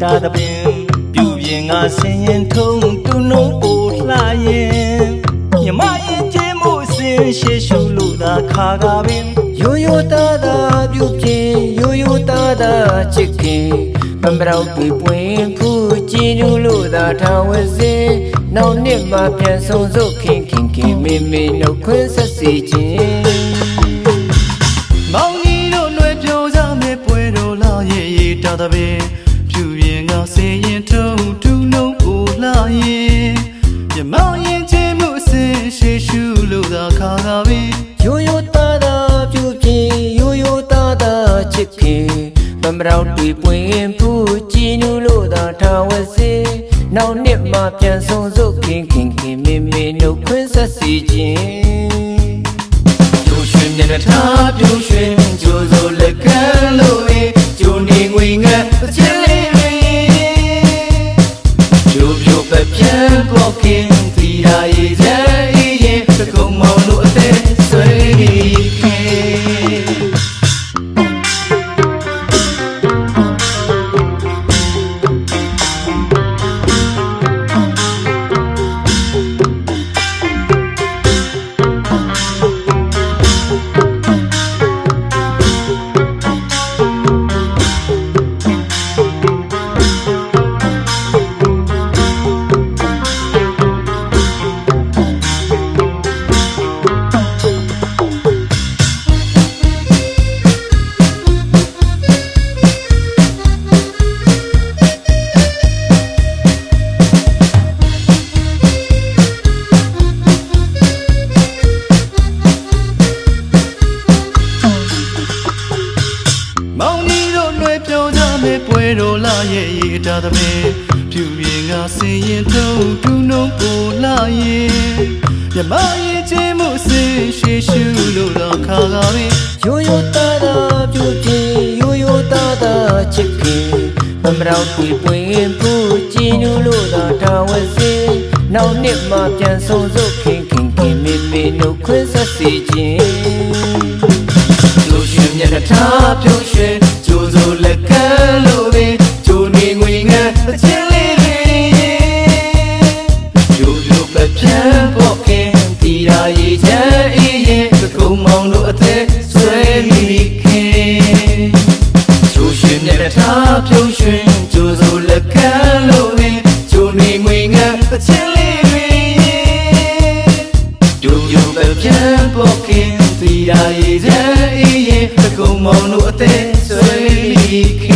တာတပင်ပြူပြင်ငါဆင်းရင်ထုံတူနှုံးပိုလှရင်မြမရင်ကျင်းမှုစင်ရှေရှုလို့သာခါကပင်ရိုးရိုးသားသားပြုပြင်ရိုးရိုးသားသားချစ်ခင်မမရောက်တွေ့ပွင့်ဖူးကြည်နူးလို့သာထားဝစင်နောက်နှစ်မှပြန်ဆုံစုခင်ခင်ခင်မေမေနှုတ်ခွန်းဆက်စီခြင်းမောင်ကြီးတို့လွယ်ပြောကြမယ်ပွဲတော်လာရဲ့ရေတာတပင်ပြူပြင်ငါဆင်းရင်ထုံတူနှုံးပိုလှရင်မြမရင်ကျင်းမှုစင်ရှေရှုလို့သာခါကပင်ရိုးရိုးသားသားပြုပြင်ရိုးရိုးသားသားချစ်ခင်မမရောက်တွေ့ပွင့်ဖူးကြည်နူးလို့သာထားဝစင်နောက်နှစ်မှပြန်ဆုံစုခင်ခင်ခင်မေမေနှုတ်ခွန်းဆက်စီခြင်းကျိုးရွှင်မျက်နှာထားပြိုးရွှင်ကျိုးစိုလက်ကမ်းလို့ကျိုးနေငွေငတ်အချင်းလေးတွေကျိုးပြိုပဲပြန်ပေါ်ခင်သီရာရဲ့ကြဲရင်တကုံမောင်တို့အသက်ဆွေးခင်ပွဲတော်လာရဲ့ရေတာတပင်ပြူပြင်ငါဆင်းရင်ထုံတူနှုံးပိုလှရင်မြမရင်ကျင်းမှုစင်ရှေရှုလို့တော့ခါကပင်ရိုးရိုးသားသားပြုပြင်ရိုးရိုးသားသားချစ်ခင်မမရောက်တွေ့ပွင့်ဖူးကြည်နူးလို့သာထားဝစင်နောက်နှစ်မှပြန်ဆုံစုခင်ခင်ခင်မေမေနှုတ်ခွန်းဆက်စီခြင်းကျိုးရွှင်မျက်နှာထားပြုံးရွှင်ကျိုးစိုလက်ကမ်းလို့ကျိုးနေငွေငတ်အချင်းလေးတွေကျိုးပြိုပဲပြန်ပေါ်ခင်တီရာရဲ့ချမ်းအေးရင်တကုံမောင်တို့အသက်ဆွေးမိခင်ကျိုးရွှင်မျက်နှာထားပြုံးရွှင်ကျိုးစိုလက်ကမ်းလို့ကျိုးနေငွေငတ်အချင်းလေးတွေကျိုးပြိုပဲပြန်ပေါ်ခင်သီရာရဲ့ချမ်းအေးရင်တကုံမောင်တို့အသက်ဆွေးမိခင်